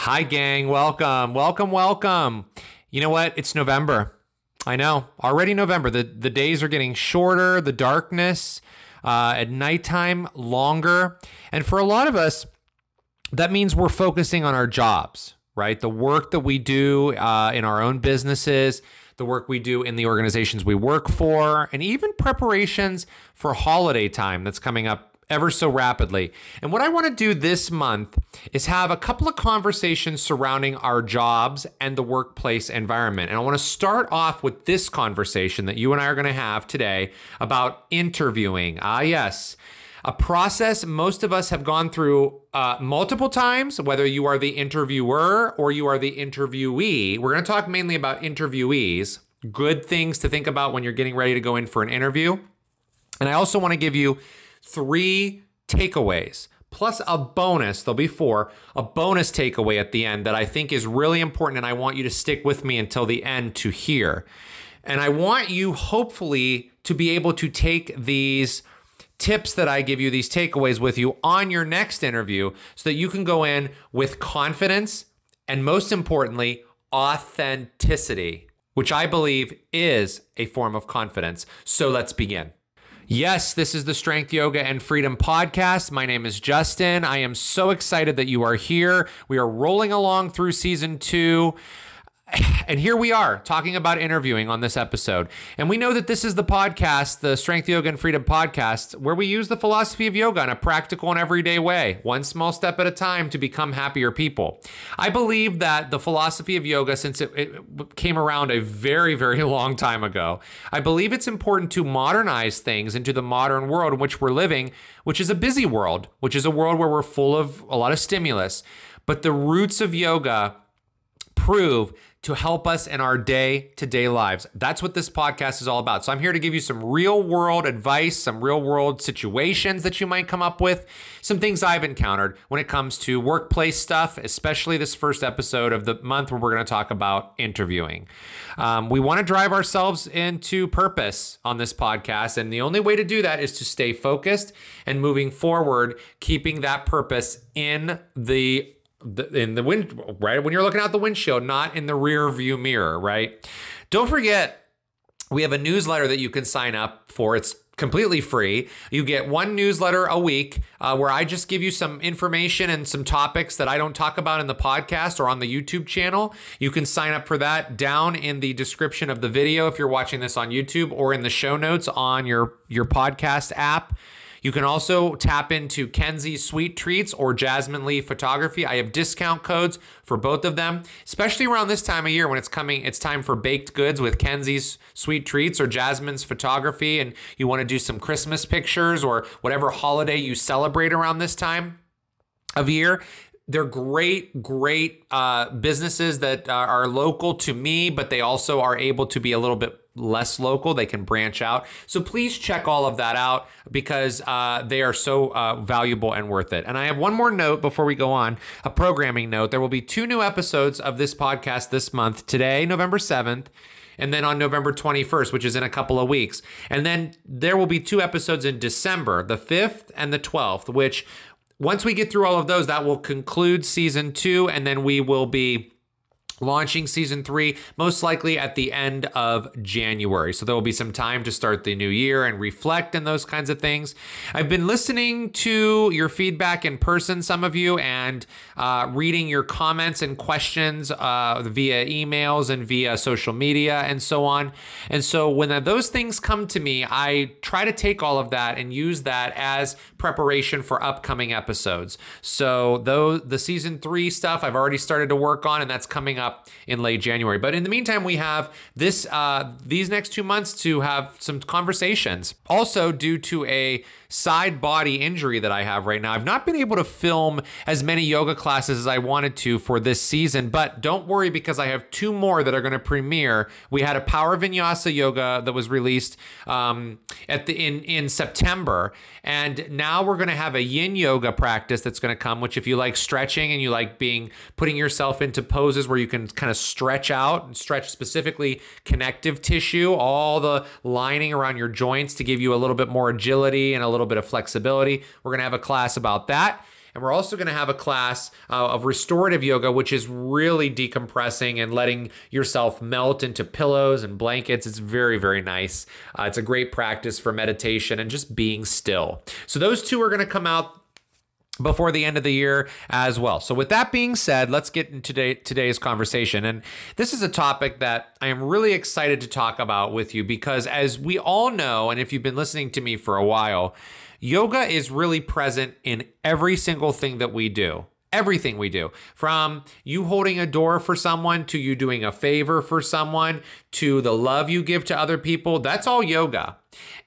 Hi, gang. Welcome, welcome, welcome. You know what? It's November. I know. Already November. The days are getting shorter, the darkness at nighttime longer. And for a lot of us, that means we're focusing on our jobs, right? The work that we do in our own businesses, the work we do in the organizations we work for, and even preparations for holiday time that's coming up ever so rapidly. And what I want to do this month is have a couple of conversations surrounding our jobs and the workplace environment. And I want to start off with this conversation that you and I are going to have today about interviewing. Yes, a process most of us have gone through multiple times, whether you are the interviewer or you are the interviewee. We're going to talk mainly about interviewees, good things to think about when you're getting ready to go in for an interview. And I also want to give you 3 takeaways, plus a bonus, there'll be 4, a bonus takeaway at the end that I think is really important, and I want you to stick with me until the end to hear. And I want you, hopefully, to be able to take these tips that I give you, these takeaways with you on your next interview so that you can go in with confidence and, most importantly, authenticity, which I believe is a form of confidence. So let's begin. Yes, this is the Strength, Yoga, and Freedom podcast. My name is Justin. I am so excited that you are here. We are rolling along through season 2. And here we are talking about interviewing on this episode. And we know that this is the podcast, the Strength, Yoga, and Freedom podcast, where we use the philosophy of yoga in a practical and everyday way, one small step at a time to become happier people. I believe that the philosophy of yoga, since it came around a very, very long time ago, I believe it's important to modernize things into the modern world in which we're living, which is a busy world, which is a world where we're full of a lot of stimulus. But the roots of yoga prove to help us in our day-to-day lives. That's what this podcast is all about. So I'm here to give you some real-world advice, some real-world situations that you might come up with, some things I've encountered when it comes to workplace stuff, especially this first episode of the month where we're going to talk about interviewing. We want to drive ourselves into purpose on this podcast, and the only way to do that is to stay focused and moving forward, keeping that purpose in the wind, right? When you're looking out the windshield, not in the rear view mirror, right? Don't forget, we have a newsletter that you can sign up for. It's completely free. You get 1 newsletter a week where I just give you some information and some topics that I don't talk about in the podcast or on the YouTube channel. You can sign up for that down in the description of the video if you're watching this on YouTube, or in the show notes on your podcast app. You can also tap into Kenzie's Sweet Treats or Jasmine Lee Photography. I have discount codes for both of them, especially around this time of year when it's time for baked goods with Kenzie's Sweet Treats or Jasmine's Photography, and you want to do some Christmas pictures or whatever holiday you celebrate around this time of year. They're great businesses that are local to me, but they also are able to be a little bit less local. They can branch out. So please check all of that out because they are so valuable and worth it. And I have one more note before we go on, a programming note. There will be 2 new episodes of this podcast this month. Today, November 7th. And then on November 21st, which is in a couple of weeks. And then there will be 2 episodes in December, the 5th and the 12th, which once we get through all of those, that will conclude season 2, and then we will be launching season 3, most likely at the end of January. So there will be some time to start the new year and reflect and those kinds of things. I've been listening to your feedback in person, some of you, and reading your comments and questions via emails and via social media and so on. And so when those things come to me, I try to take all of that and use that as preparation for upcoming episodes. So the season 3 stuff I've already started to work on, and that's coming up in late January. But in the meantime, we have these next 2 months to have some conversations. Also, due to a side body injury that I have right now, I've not been able to film as many yoga classes as I wanted to for this season, but don't worry because I have 2 more that are going to premiere. We had a Power Vinyasa yoga that was released in September, and now we're going to have a yin yoga practice that's going to come, which if you like stretching and you like putting yourself into poses where you can kind of stretch out and stretch specifically connective tissue, all the lining around your joints to give you a little bit more agility and a little bit of flexibility. We're going to have a class about that. And we're also going to have a class of restorative yoga, which is really decompressing and letting yourself melt into pillows and blankets. It's very, very nice. It's a great practice for meditation and just being still. So those two are going to come out before the end of the year as well. So with that being said, let's get into today's conversation. And this is a topic that I am really excited to talk about with you because, as we all know, and if you've been listening to me for a while, yoga is really present in every single thing that we do. Everything we do, from you holding a door for someone to you doing a favor for someone to the love you give to other people, that's all yoga.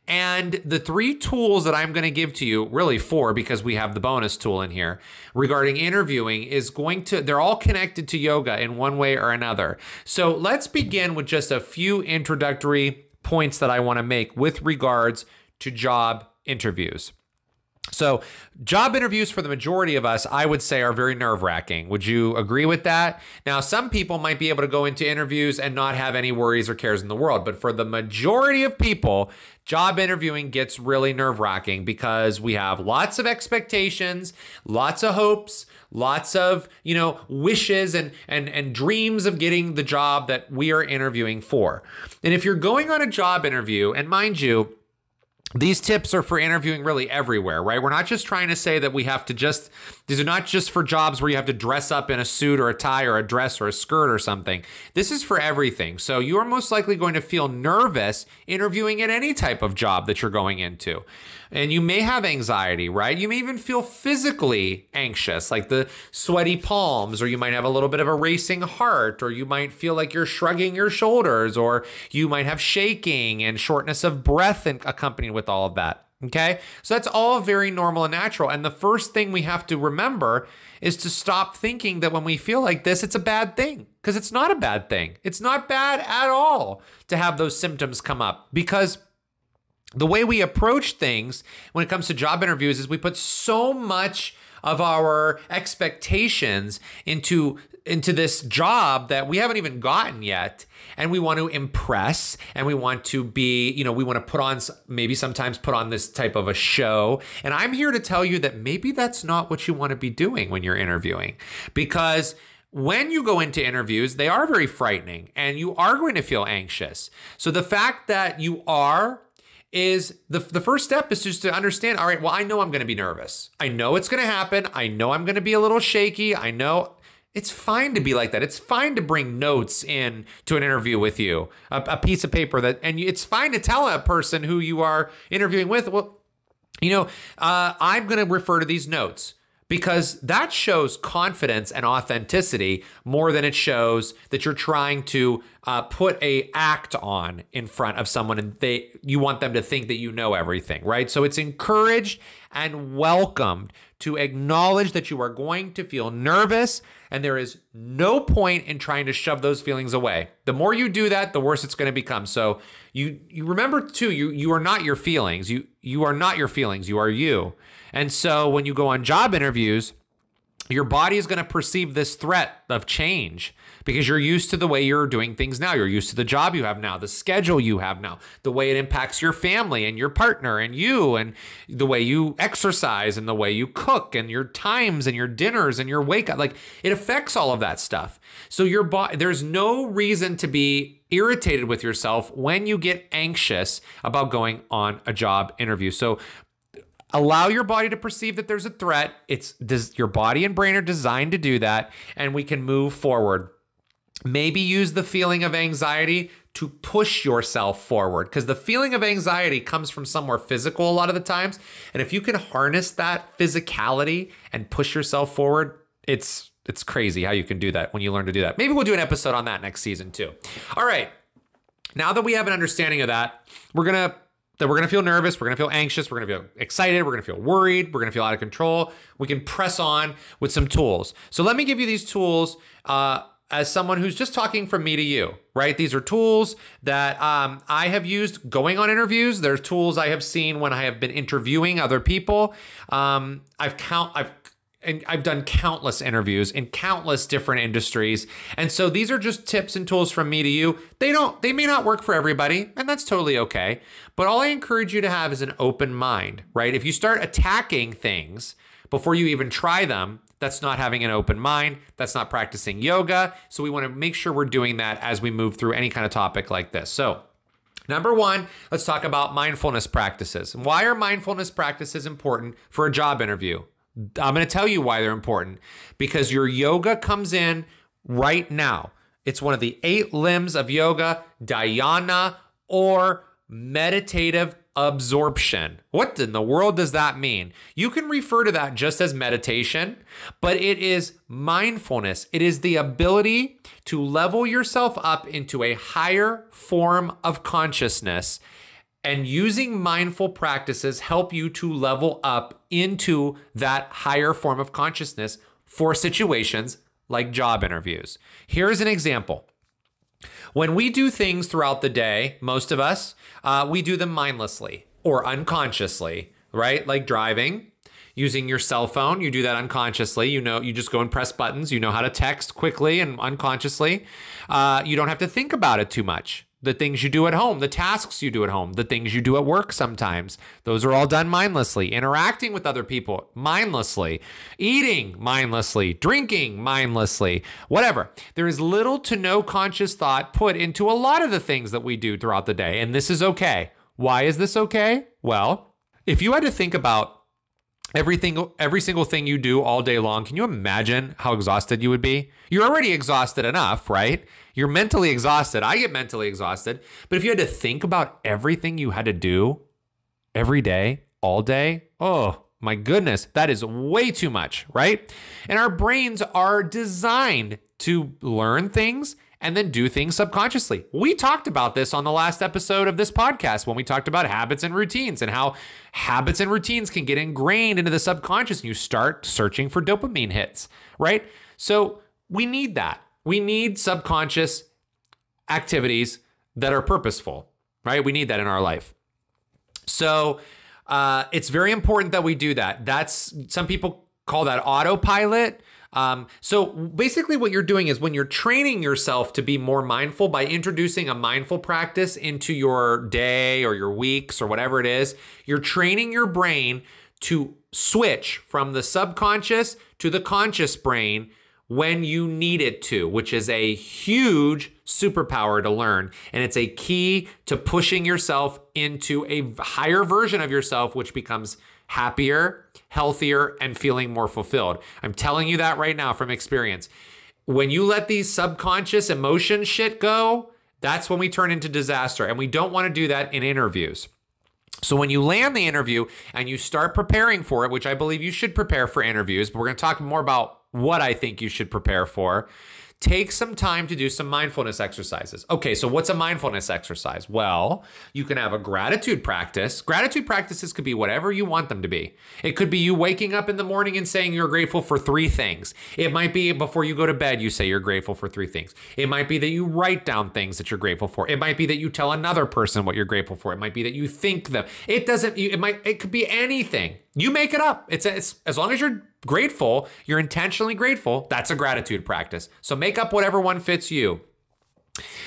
And the 3 tools that I'm going to give to you, really 4 because we have the bonus tool in here regarding interviewing, they're all connected to yoga in one way or another. So let's begin with just a few introductory points that I want to make with regards to job interviews. So job interviews for the majority of us, I would say, are very nerve-wracking. Would you agree with that? Now, some people might be able to go into interviews and not have any worries or cares in the world. But for the majority of people, job interviewing gets really nerve-wracking because we have lots of expectations, lots of hopes, lots of, wishes and dreams of getting the job that we are interviewing for. And if you're going on a job interview, and mind you, these tips are for interviewing really everywhere, right? We're not just trying to say that we have to these are not just for jobs where you have to dress up in a suit or a tie or a dress or a skirt or something. This is for everything. So you are most likely going to feel nervous interviewing at any type of job that you're going into. And you may have anxiety, right? You may even feel physically anxious, like the sweaty palms, or you might have a little bit of a racing heart, or you might feel like you're shrugging your shoulders, or you might have shaking and shortness of breath accompanied with all of that. Okay, so that's all very normal and natural. And the first thing we have to remember is to stop thinking that when we feel like this, it's a bad thing, because it's not a bad thing. It's not bad at all to have those symptoms come up, because the way we approach things when it comes to job interviews is we put so much of our expectations into this job that we haven't even gotten yet. And we want to impress, and we want to be, we want to sometimes put on this type of a show. And I'm here to tell you that maybe that's not what you want to be doing when you're interviewing, because when you go into interviews, they are very frightening and you are going to feel anxious. So the fact that you are is the first step is just to understand, all right, well, I know I'm going to be nervous. I know it's going to happen. I know I'm going to be a little shaky. I know it's fine to be like that. It's fine to bring notes in to an interview with you, a piece of paper and it's fine to tell a person who you are interviewing with, well, I'm going to refer to these notes, because that shows confidence and authenticity more than it shows that you're trying to put a act on in front of someone and you want them to think that you know everything, right? So it's encouraged and welcomed to acknowledge that you are going to feel nervous, and there is no point in trying to shove those feelings away. The more you do that, the worse it's going to become. So you remember too, you are not your feelings. You are not your feelings. You are you. And so when you go on job interviews, your body is going to perceive this threat of change because you're used to the way you're doing things now. You're used to the job you have now, the schedule you have now, the way it impacts your family and your partner and you, and the way you exercise and the way you cook and your times and your dinners and your wake up. Like, it affects all of that stuff. So your body, there's no reason to be irritated with yourself when you get anxious about going on a job interview. So allow your body to perceive that there's a threat. Your body and brain are designed to do that, and we can move forward. Maybe use the feeling of anxiety to push yourself forward, because the feeling of anxiety comes from somewhere physical a lot of the times. And if you can harness that physicality and push yourself forward, it's crazy how you can do that when you learn to do that. Maybe we'll do an episode on that next season too. All right. Now that we have an understanding of that, we're going to feel nervous, we're going to feel anxious, we're going to feel excited, we're going to feel worried, we're going to feel out of control. We can press on with some tools. So let me give you these tools as someone who's just talking from me to you, right? These are tools that I have used going on interviews. There's tools I have seen when I have been interviewing other people. I've done countless interviews in countless different industries. And so these are just tips and tools from me to you. They may not work for everybody, and that's totally okay. But all I encourage you to have is an open mind, right? If you start attacking things before you even try them, that's not having an open mind. That's not practicing yoga. So we want to make sure we're doing that as we move through any kind of topic like this. So number one, let's talk about mindfulness practices. Why are mindfulness practices important for a job interview? I'm going to tell you why they're important, because your yoga comes in right now. It's one of the 8 limbs of yoga, dhyana, or meditative absorption. What in the world does that mean? You can refer to that just as meditation, but it is mindfulness. It is the ability to level yourself up into a higher form of consciousness, and using mindful practices help you to level up into that higher form of consciousness for situations like job interviews. Here's an example. When we do things throughout the day, most of us, we do them mindlessly or unconsciously, right? Like driving, using your cell phone, you do that unconsciously. You know, you just go and press buttons. You know how to text quickly and unconsciously. You don't have to think about it too much. The things you do at home, the tasks you do at home, the things you do at work sometimes, those are all done mindlessly. Interacting with other people mindlessly, eating mindlessly, drinking mindlessly, whatever. There is little to no conscious thought put into a lot of the things that we do throughout the day, and this is okay. Why is this okay? Well, if you had to think about every single thing you do all day long, can you imagine how exhausted you would be? You're already exhausted enough, right? You're mentally exhausted. I get mentally exhausted. But if you had to think about everything you had to do every day, all day, oh my goodness, that is way too much, right? And our brains are designed to learn things and then do things subconsciously. We talked about this on the last episode of this podcast when we talked about habits and routines and how habits and routines can get ingrained into the subconscious and you start searching for dopamine hits, right? So we need that. We need subconscious activities that are purposeful, right? We need that in our life. So it's very important that we do that. Some people call that autopilot. So basically what you're doing is when you're training yourself to be more mindful by introducing a mindful practice into your day or your weeks or whatever it is, you're training your brain to switch from the subconscious to the conscious brain when you need it to, which is a huge superpower to learn. And it's a key to pushing yourself into a higher version of yourself, which becomes happier, healthier, and feeling more fulfilled. I'm telling you that right now from experience. When you let these subconscious emotion shit go, that's when we turn into disaster. And we don't want to do that in interviews. So when you land the interview and you start preparing for it, which I believe you should prepare for interviews, but we're going to talk more about what I think you should prepare for. Take some time to do some mindfulness exercises. Okay, so what's a mindfulness exercise? Well, you can have a gratitude practice. Gratitude practices could be whatever you want them to be. It could be you waking up in the morning and saying you're grateful for 3 things. It might be before you go to bed, you say you're grateful for 3 things. It might be that you write down things that you're grateful for. It might be that you tell another person what you're grateful for. It might be that you think them. It could be anything. You make it up. It's as long as you're grateful, you're intentionally grateful, that's a gratitude practice. So make up whatever one fits you.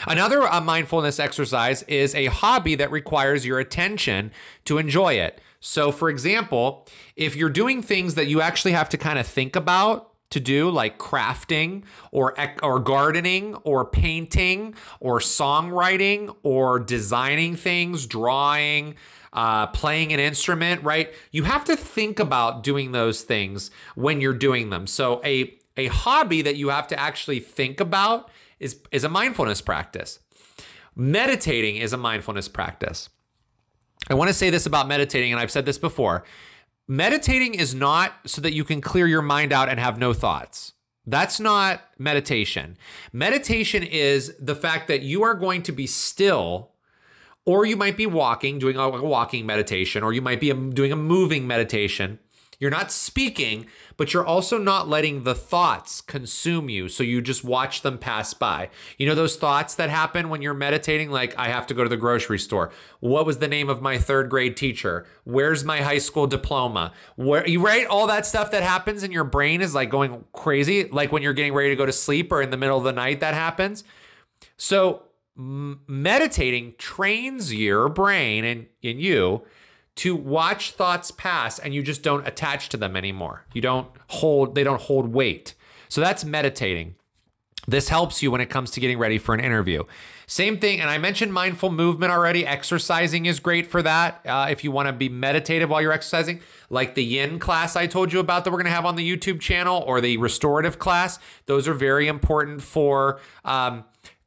Another mindfulness exercise is a hobby that requires your attention to enjoy it. So for example, if you're doing things that you actually have to kind of think about to do, like crafting or gardening or painting or songwriting or designing things, drawing, playing an instrument, right? You have to think about doing those things when you're doing them. So a hobby that you have to actually think about is a mindfulness practice. Meditating is a mindfulness practice. I want to say this about meditating, and I've said this before. Meditating is not so that you can clear your mind out and have no thoughts. That's not meditation. Meditation is the fact that you are going to be still. Or you might be walking, doing a walking meditation, or you might be doing a moving meditation. You're not speaking, but you're also not letting the thoughts consume you. So you just watch them pass by. You know those thoughts that happen when you're meditating? Like, I have to go to the grocery store. What was the name of my 3rd grade teacher? Where's my high school diploma? Right? All that stuff that happens in your brain is like going crazy. Like when you're getting ready to go to sleep or in the middle of the night, that happens. So meditating trains your brain and in you to watch thoughts pass and you just don't attach to them anymore. They don't hold weight. So that's meditating. This helps you when it comes to getting ready for an interview. Same thing, and I mentioned mindful movement already. Exercising is great for that. If you want to be meditative while you're exercising, like the yin class I told you about that we're going to have on the YouTube channel, or the restorative class. Those are very important for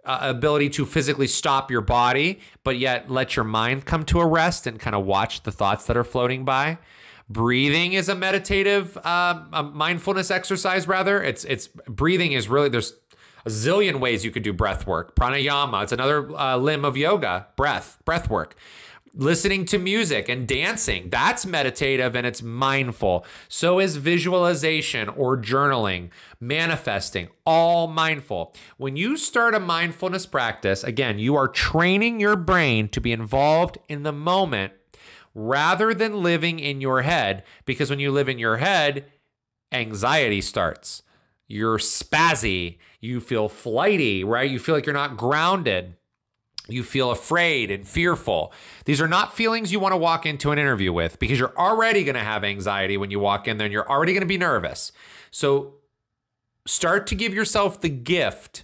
ability to physically stop your body, but yet let your mind come to a rest and kind of watch the thoughts that are floating by. Breathing is a meditative, a mindfulness exercise, rather. It's breathing is really, there's a zillion ways you could do breath work. Pranayama, it's another limb of yoga, breath work. Listening to music and dancing, that's meditative and it's mindful. So is visualization or journaling, manifesting, all mindful. When you start a mindfulness practice, again, you are training your brain to be involved in the moment rather than living in your head, because when you live in your head, anxiety starts. You're spazzy, you feel flighty, right? You feel like you're not grounded. You feel afraid and fearful. These are not feelings you want to walk into an interview with, because you're already going to have anxiety when you walk in there and you're already going to be nervous. So start to give yourself the gift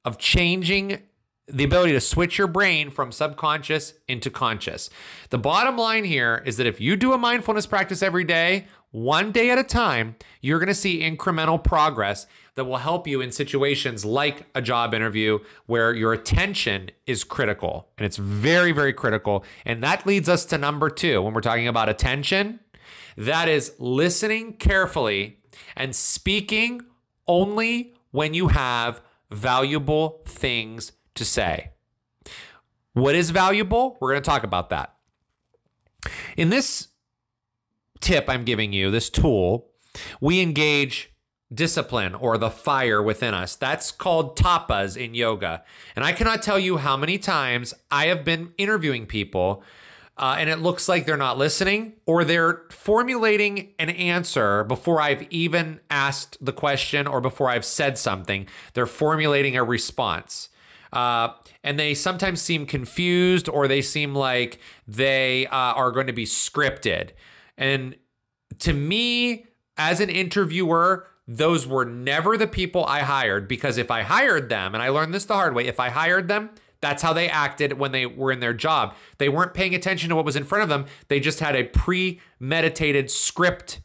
of changing the ability to switch your brain from subconscious into conscious. The bottom line here is that if you do a mindfulness practice every day, one day at a time, you're going to see incremental progress that will help you in situations like a job interview where your attention is critical. And it's very, very critical. And that leads us to number 2 when we're talking about attention. That is listening carefully and speaking only when you have valuable things to say. What is valuable? We're going to talk about that. In this tip I'm giving you, this tool, we engage discipline or the fire within us. That's called tapas in yoga. And I cannot tell you how many times I have been interviewing people and it looks like they're not listening, or they're formulating an answer before I've even asked the question or before I've said something. They're formulating a response. And they sometimes seem confused, or they seem like they are going to be scripted. And to me, as an interviewer, those were never the people I hired, because if I hired them, and I learned this the hard way, if I hired them, that's how they acted when they were in their job. They weren't paying attention to what was in front of them. They just had a premeditated script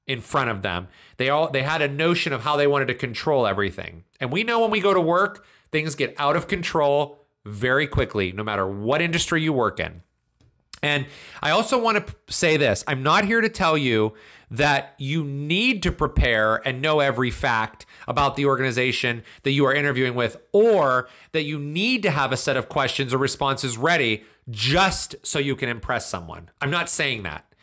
in front of them. They had a notion of how they wanted to control everything. And we know when we go to work, things get out of control very quickly, no matter what industry you work in. And I also want to say this. I'm not here to tell you that you need to prepare and know every fact about the organization that you are interviewing with, or that you need to have a set of questions or responses ready just so you can impress someone. I'm not saying that.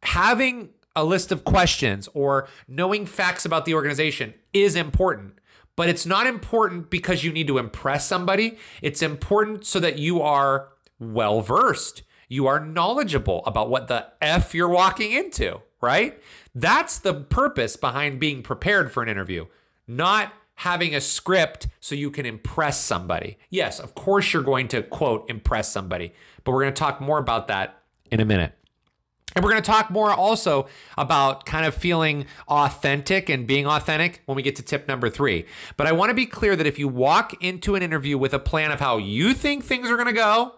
Having a list of questions or knowing facts about the organization is important. But it's not important because you need to impress somebody. It's important so that you are well-versed. You are knowledgeable about what the F you're walking into, right? That's the purpose behind being prepared for an interview, not having a script so you can impress somebody. Yes, of course you're going to, quote, impress somebody, but we're going to talk more about that in a minute. And we're going to talk more also about kind of feeling authentic and being authentic when we get to tip number 3. But I want to be clear that if you walk into an interview with a plan of how you think things are going to go,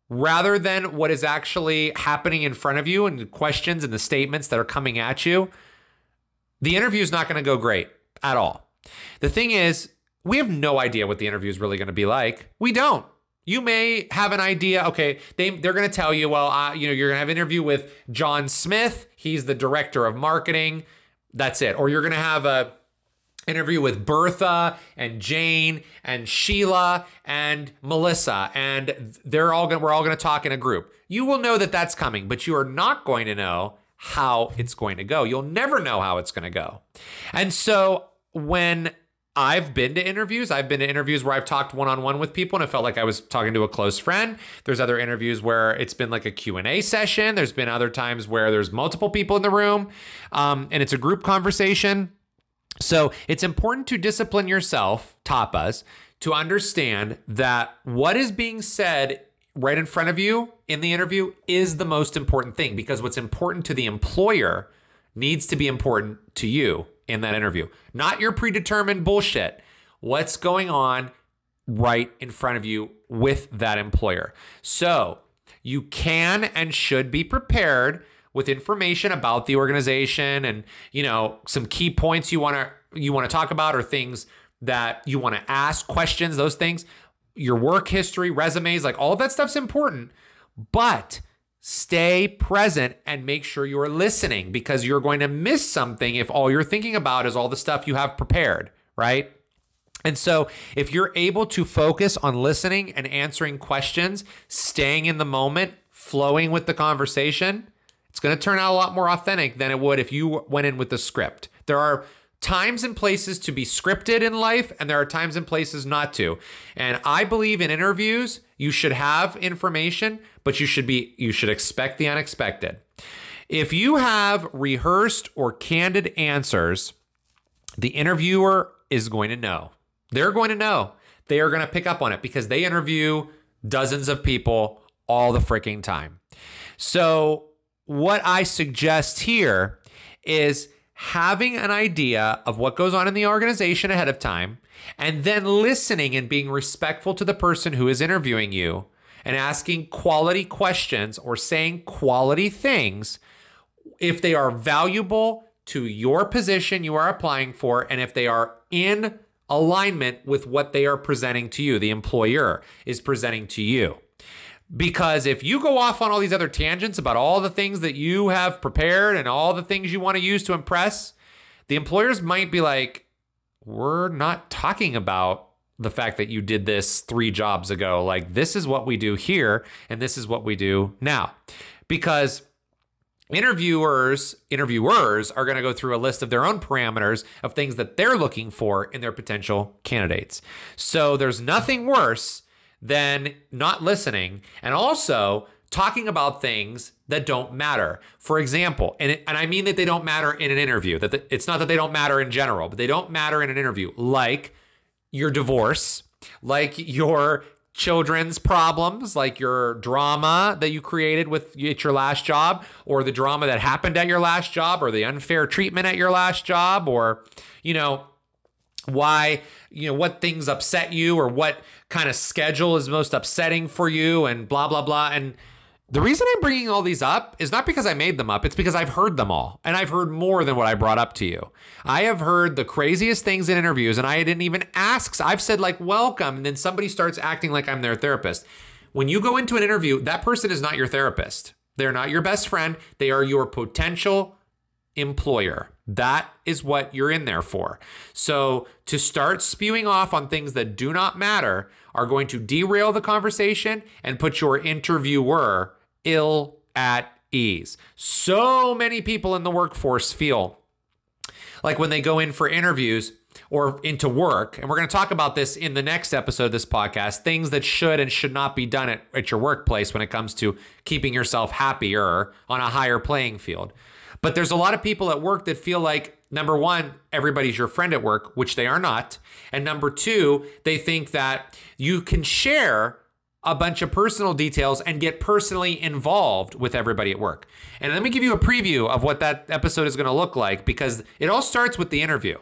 rather than what is actually happening in front of you and the questions and the statements that are coming at you, the interview is not going to go great at all. The thing is, we have no idea what the interview is really going to be like. We don't. You may have an idea. Okay, they're going to tell you, well, you're going to have an interview with John Smith. He's the director of marketing. That's it. Or you're going to have a interview with Bertha and Jane and Sheila and Melissa, and we're all going to talk in a group. You will know that that's coming, but you are not going to know how it's going to go. You'll never know how it's going to go. And so when I've been to interviews where I've talked one-on-one with people and it felt like I was talking to a close friend. There's other interviews where it's been like a Q&A session. There's been other times where there's multiple people in the room, and it's a group conversation. So it's important to discipline yourself, tapas, to understand that what is being said right in front of you in the interview is the most important thing, because what's important to the employer needs to be important to you in that interview. Not your predetermined bullshit. What's going on right in front of you with that employer. So you can and should be prepared with information about the organization and, some key points you want to talk about, or things that you want to ask, questions, those things. Your work history, resumes, like all of that stuff's important, but stay present and make sure you're listening, because you're going to miss something if all you're thinking about is all the stuff you have prepared, right? And so if you're able to focus on listening and answering questions, staying in the moment, flowing with the conversation, it's going to turn out a lot more authentic than it would if you went in with a script. There are times and places to be scripted in life, and there are times and places not to. And I believe in interviews, you should have information, but you should expect the unexpected. If you have rehearsed or candid answers, the interviewer is going to know. They're going to know. They are going to pick up on it, because they interview dozens of people all the freaking time. So what I suggest here is having an idea of what goes on in the organization ahead of time, and then listening and being respectful to the person who is interviewing you, and asking quality questions or saying quality things if they are valuable to your position you are applying for, and if they are in alignment with what they are presenting to you, the employer is presenting to you. Because if you go off on all these other tangents about all the things that you have prepared and all the things you want to use to impress, the employers might be like, we're not talking about the fact that you did this 3 jobs ago. Like, this is what we do here, and this is what we do now. Because interviewers are going to go through a list of their own parameters of things that they're looking for in their potential candidates. So there's nothing worse than not listening and also talking about things that don't matter. For example, and I mean that they don't matter in an interview, it's not that they don't matter in general, but they don't matter in an interview, like your divorce, like your children's problems, like your drama that you created at your last job, or the drama that happened at your last job, or the unfair treatment at your last job, or, why, what things upset you, or what kind of schedule is most upsetting for you, and blah, blah, blah. And the reason I'm bringing all these up is not because I made them up. It's because I've heard them all, and I've heard more than what I brought up to you. I have heard the craziest things in interviews, and I didn't even ask. I've said like, welcome, and then somebody starts acting like I'm their therapist. When you go into an interview, that person is not your therapist. They're not your best friend. They are your potential employer. That is what you're in there for. So to start spewing off on things that do not matter are going to derail the conversation and put your interviewer ill at ease. So many people in the workforce feel like when they go in for interviews or into work, and we're going to talk about this in the next episode of this podcast, things that should and should not be done at your workplace when it comes to keeping yourself happier on a higher playing field. But there's a lot of people at work that feel like, number one, everybody's your friend at work, which they are not. And number two, they think that you can share a bunch of personal details and get personally involved with everybody at work. And let me give you a preview of what that episode is going to look like, because it all starts with the interview.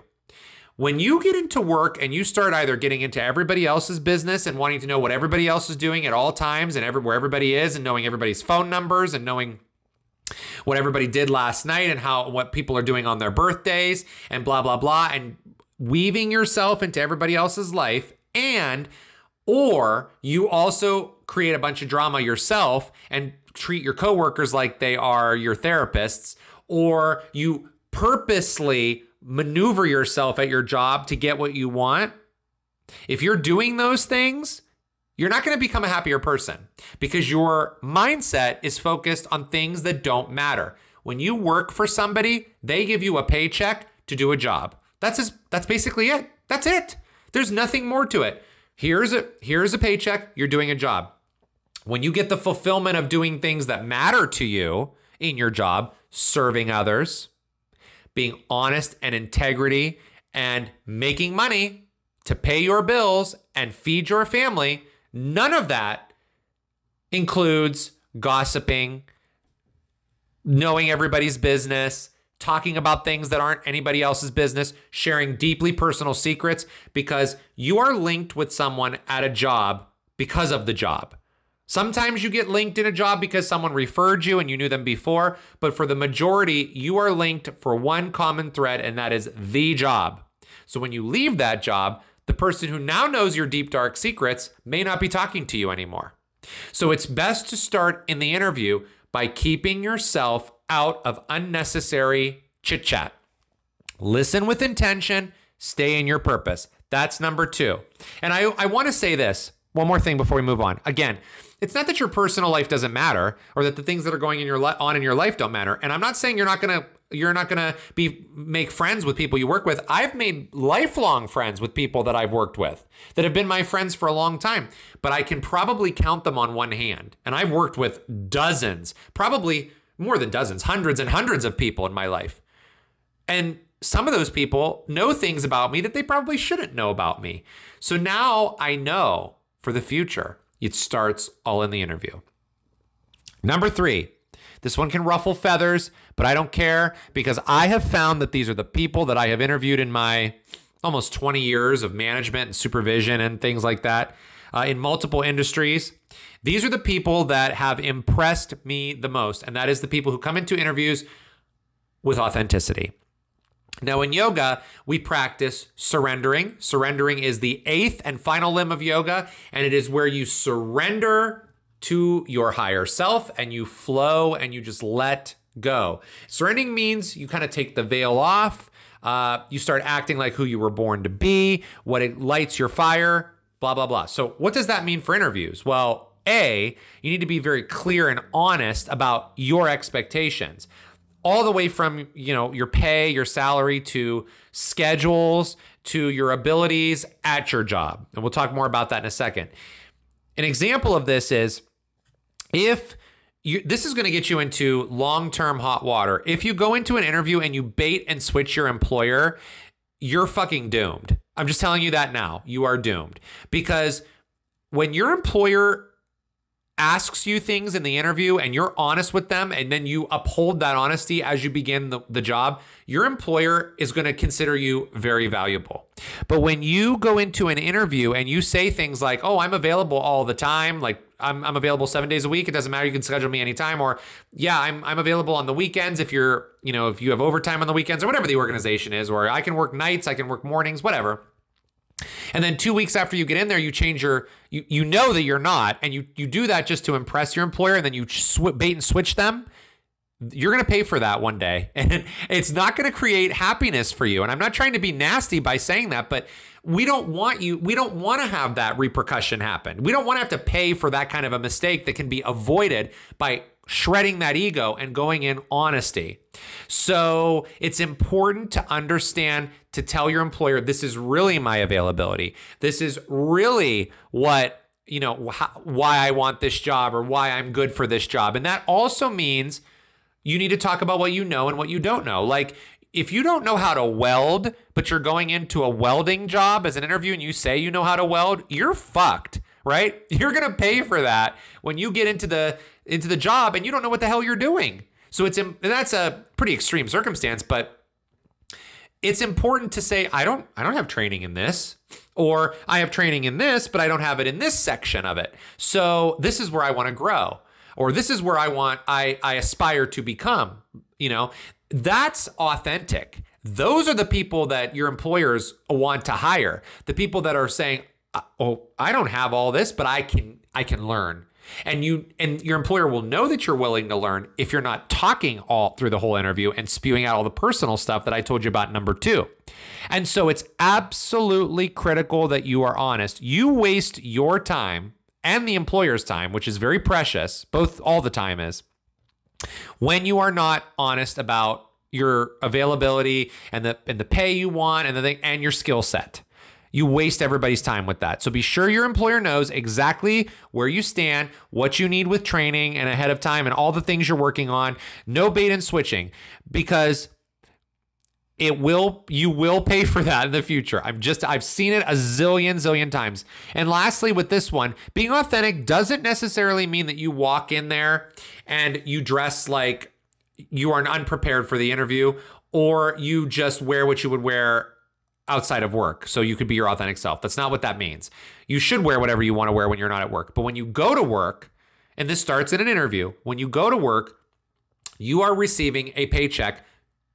When you get into work and you start either getting into everybody else's business and wanting to know what everybody else is doing at all times and where everybody is, and knowing everybody's phone numbers and knowing what everybody did last night and what people are doing on their birthdays and blah, blah, blah, and weaving yourself into everybody else's life, or you also create a bunch of drama yourself and treat your coworkers like they are your therapists, or you purposely maneuver yourself at your job to get what you want. If you're doing those things, you're not going to become a happier person, because your mindset is focused on things that don't matter. When you work for somebody, they give you a paycheck to do a job. That's basically it. That's it. There's nothing more to it. Here's a paycheck. You're doing a job. When you get the fulfillment of doing things that matter to you in your job, serving others, being honest and integrity, and making money to pay your bills and feed your family, none of that includes gossiping, knowing everybody's business, talking about things that aren't anybody else's business, sharing deeply personal secrets, because you are linked with someone at a job because of the job. Sometimes you get linked in a job because someone referred you and you knew them before, but for the majority, you are linked for one common thread, and that is the job. So when you leave that job, the person who now knows your deep, dark secrets may not be talking to you anymore. So it's best to start in the interview by keeping yourself out of unnecessary chit-chat. Listen with intention, stay in your purpose. That's number 2. And I want to say this, one more thing before we move on. Again, it's not that your personal life doesn't matter or that the things that are going on in your life don't matter. And I'm not saying you're not gonna make friends with people you work with. I've made lifelong friends with people that I've worked with that have been my friends for a long time, but I can probably count them on one hand. And I've worked with dozens, probably more than dozens, hundreds and hundreds of people in my life. And some of those people know things about me that they probably shouldn't know about me. So now I know for the future, it starts all in the interview. Number 3, this one can ruffle feathers, but I don't care because I have found that these are the people that I have interviewed in my almost 20 years of management and supervision and things like that in multiple industries. These are the people that have impressed me the most, and that is the people who come into interviews with authenticity. Now, in yoga, we practice surrendering. Surrendering is the 8th and final limb of yoga, and it is where you surrender to your higher self and you flow and you just let go. Surrendering means you kind of take the veil off. You start acting like who you were born to be, what lights your fire, blah, blah, blah. So what does that mean for interviews? Well, A, you need to be very clear and honest about your expectations. All the way from, your pay, your salary, to schedules, to your abilities at your job. And we'll talk more about that in a second. An example of this is this is going to get you into long-term hot water. If you go into an interview and you bait and switch your employer, you're fucking doomed. I'm just telling you that now. You are doomed. Because when your employer asks you things in the interview and you're honest with them and then you uphold that honesty as you begin the job, your employer is going to consider you very valuable. But when you go into an interview and you say things like, oh, I'm available all the time, like I'm available 7 days a week, it doesn't matter, you can schedule me anytime, or yeah, I'm available on the weekends if if you have overtime on the weekends, or whatever the organization is, or I can work nights, I can work mornings, whatever. And then 2 weeks after you get in there, you change you know that you're not, and you do that just to impress your employer, and then you bait and switch them. You're going to pay for that one day, and it's not going to create happiness for you. And I'm not trying to be nasty by saying that, but we don't want to have that repercussion happen. We don't want to have to pay for that kind of a mistake that can be avoided by shredding that ego and going in honesty. So it's important to understand, to tell your employer, this is really my availability. This is really what, why I want this job or why I'm good for this job. And that also means you need to talk about what you know and what you don't know. Like, if you don't know how to weld, but you're going into a welding job as an interview and you say you know how to weld, you're fucked, right? You're going to pay for that when you get into the job and you don't know what the hell you're doing. So that's a pretty extreme circumstance, but it's important to say, I don't have training in this, or I have training in this, but I don't have it in this section of it. So this is where I want to grow, or this is where I aspire to become. That's authentic. Those are the people that your employers want to hire. The people that are saying, oh, I don't have all this, but I can learn. And your employer will know that you're willing to learn if you're not talking all through the whole interview and spewing out all the personal stuff that I told you about in number 2. And so it's absolutely critical that you are honest. You waste your time and the employer's time, which is very precious, all the time is, when you are not honest about your availability and the pay you want and your skill set. You waste everybody's time with that. So be sure your employer knows exactly where you stand, what you need with training and ahead of time, and all the things you're working on. No bait and switching, because you will pay for that in the future. I've seen it a zillion times. And lastly, with this one, being authentic doesn't necessarily mean that you walk in there and you dress like you are unprepared for the interview, or you just wear what you would wear outside of work so you could be your authentic self. That's not what that means. You should wear whatever you want to wear when you're not at work. But when you go to work, and this starts in an interview, when you go to work, you are receiving a paycheck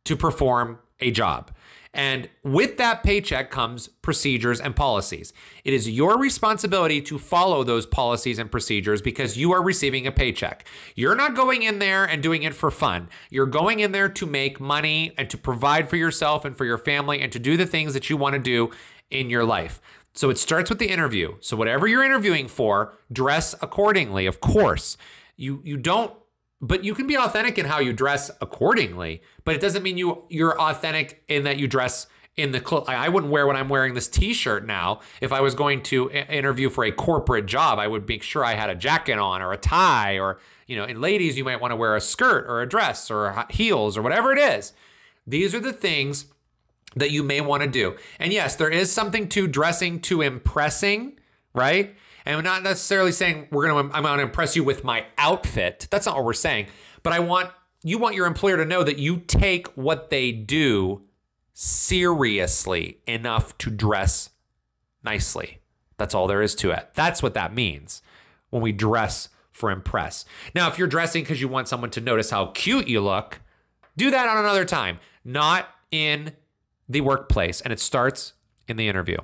to perform a job. And with that paycheck comes procedures and policies. It is your responsibility to follow those policies and procedures because you are receiving a paycheck. You're not going in there and doing it for fun. You're going in there to make money and to provide for yourself and for your family and to do the things that you want to do in your life. So it starts with the interview. So whatever you're interviewing for, dress accordingly, of course. But you can be authentic in how you dress accordingly, but it doesn't mean you're authentic in that you dress in the clothes. I wouldn't wear what I'm wearing this t-shirt now. If I was going to interview for a corporate job, I would make sure I had a jacket on or a tie, or, in ladies, you might want to wear a skirt or a dress or heels or whatever it is. These are the things that you may want to do. And yes, there is something to dressing to impressing, right? And I'm not necessarily saying I'm going to impress you with my outfit. That's not what we're saying. But you want your employer to know that you take what they do seriously enough to dress nicely. That's all there is to it. That's what that means when we dress for impress. Now, if you're dressing because you want someone to notice how cute you look, do that on another time, not in the workplace. And it starts in the interview.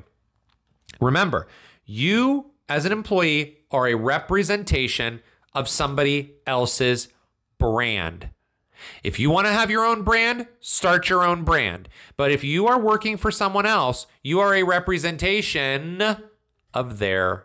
Remember, you as an employee are a representation of somebody else's brand. If you want to have your own brand, start your own brand. But if you are working for someone else, you are a representation of their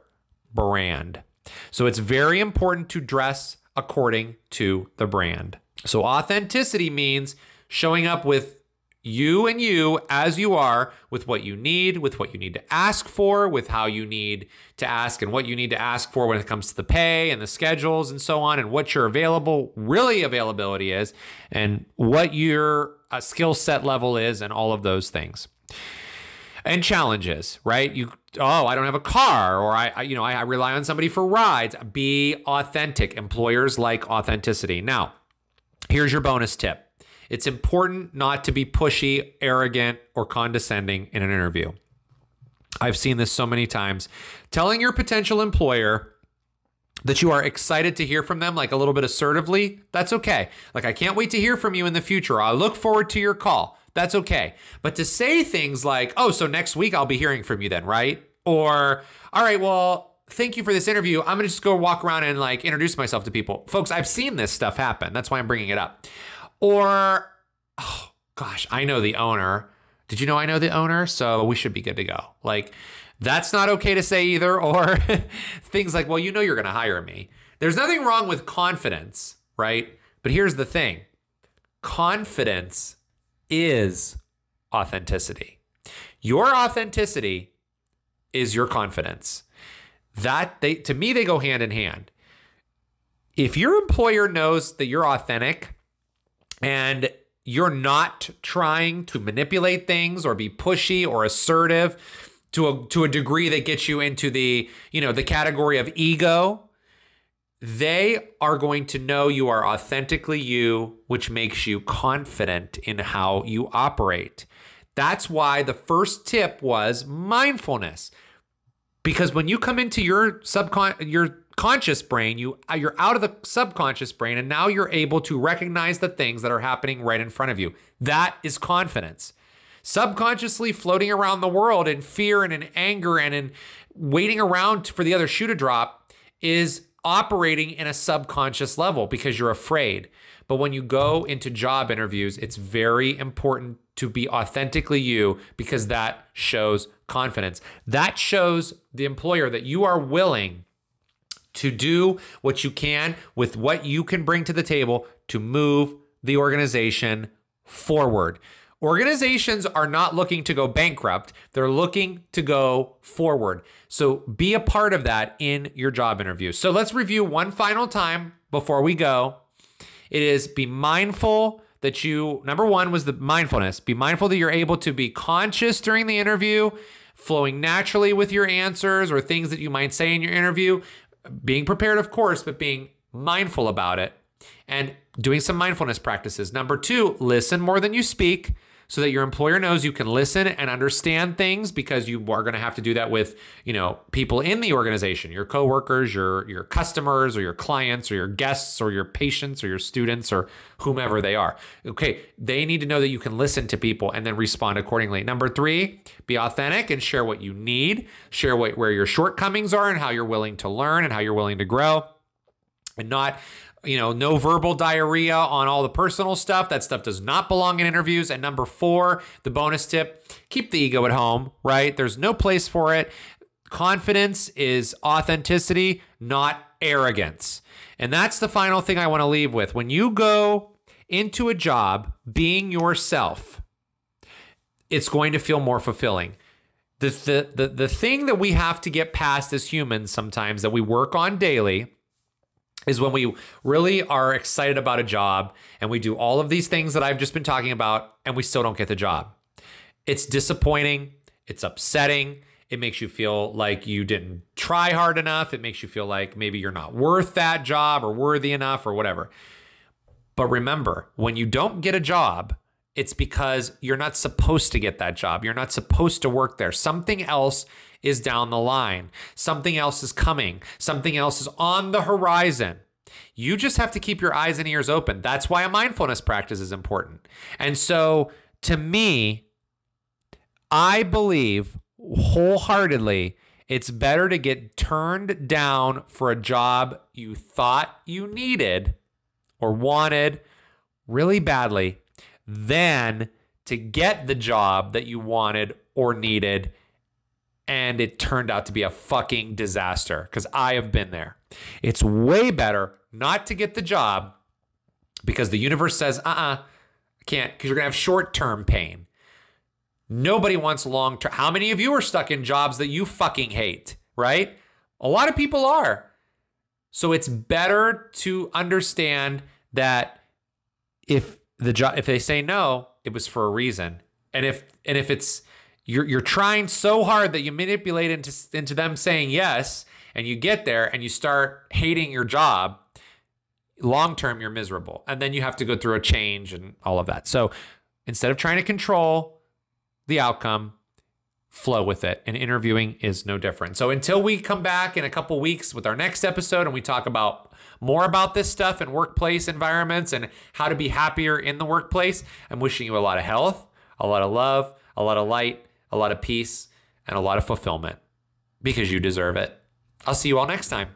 brand. So it's very important to dress according to the brand. So authenticity means showing up with you and you as you are, with what you need, with what you need to ask for, with how you need to ask and what you need to ask for when it comes to the pay and the schedules and so on, and what your availability is, and what your skill set level is, and all of those things. And challenges, right? I don't have a car, or I rely on somebody for rides. Be authentic. Employers like authenticity. Now, here's your bonus tip. It's important not to be pushy, arrogant, or condescending in an interview. I've seen this so many times. Telling your potential employer that you are excited to hear from them, like a little bit assertively, that's okay. Like, I can't wait to hear from you in the future. I look forward to your call. That's okay. But to say things like, oh, so next week I'll be hearing from you then, right? Or, all right, well, thank you for this interview. I'm going to just go walk around and introduce myself to people. Folks, I've seen this stuff happen. That's why I'm bringing it up. Or, oh gosh, I know the owner. Did you know I know the owner? So we should be good to go. That's not okay to say either. Or things like, well, you're going to hire me. There's nothing wrong with confidence, right? But here's the thing. Confidence is authenticity. Your authenticity is your confidence. To me, they go hand in hand. If your employer knows that you're authentic, and you're not trying to manipulate things or be pushy or assertive to a degree that gets you into the category of ego, they are going to know you are authentically you, which makes you confident in how you operate. That's why the first tip was mindfulness. Because when you come into your conscious brain, you're out of the subconscious brain, and now you're able to recognize the things that are happening right in front of you. That is confidence. Subconsciously floating around the world in fear and in anger and in waiting around for the other shoe to drop is operating in a subconscious level because you're afraid. But when you go into job interviews, it's very important to be authentically you, because that shows confidence. That shows the employer that you are willing to do what you can with what you can bring to the table to move the organization forward. Organizations are not looking to go bankrupt. They're looking to go forward. So be a part of that in your job interview. So let's review one final time before we go. It is be mindful that number one was the mindfulness. Be mindful that you're able to be conscious during the interview, flowing naturally with your answers or things that you might say in your interview, being prepared, of course, but being mindful about it and doing some mindfulness practices. Number two, listen more than you speak so that your employer knows you can listen and understand things, because you are going to have to do that with, people in the organization, your coworkers, your customers, or your clients, or your guests, or your patients, or your students, or whomever they are. Okay, they need to know that you can listen to people and then respond accordingly. Number three, be authentic and share what you need, share where your shortcomings are and how you're willing to learn and how you're willing to grow, and not no verbal diarrhea on all the personal stuff. That stuff does not belong in interviews. And number four, the bonus tip, keep the ego at home, right? There's no place for it. Confidence is authenticity, not arrogance. And that's the final thing I want to leave with. When you go into a job being yourself, it's going to feel more fulfilling. The thing that we have to get past as humans sometimes, that we work on daily, is when we really are excited about a job and we do all of these things that I've just been talking about and we still don't get the job. It's disappointing. It's upsetting. It makes you feel like you didn't try hard enough. It makes you feel like maybe you're not worth that job or worthy enough or whatever. But remember, when you don't get a job, it's because you're not supposed to get that job. You're not supposed to work there. Something else is down the line. Something else is coming. Something else is on the horizon. You just have to keep your eyes and ears open. That's why a mindfulness practice is important. And so to me, I believe wholeheartedly it's better to get turned down for a job you thought you needed or wanted really badly than to get the job that you wanted or needed and it turned out to be a fucking disaster, because I have been there. It's way better not to get the job because the universe says, I can't, because you're going to have short-term pain. Nobody wants long-term. How many of you are stuck in jobs that you fucking hate, right? A lot of people are. So it's better to understand that if they say no, it was for a reason. And if it's you're trying so hard that you manipulate into them saying yes, and you get there and you start hating your job, long term you're miserable. And then you have to go through a change and all of that. So instead of trying to control the outcome, flow with it. And interviewing is no different. So until we come back in a couple weeks with our next episode and we talk about more about this stuff in workplace environments and how to be happier in the workplace, I'm wishing you a lot of health, a lot of love, a lot of light, a lot of peace, and a lot of fulfillment, because you deserve it. I'll see you all next time.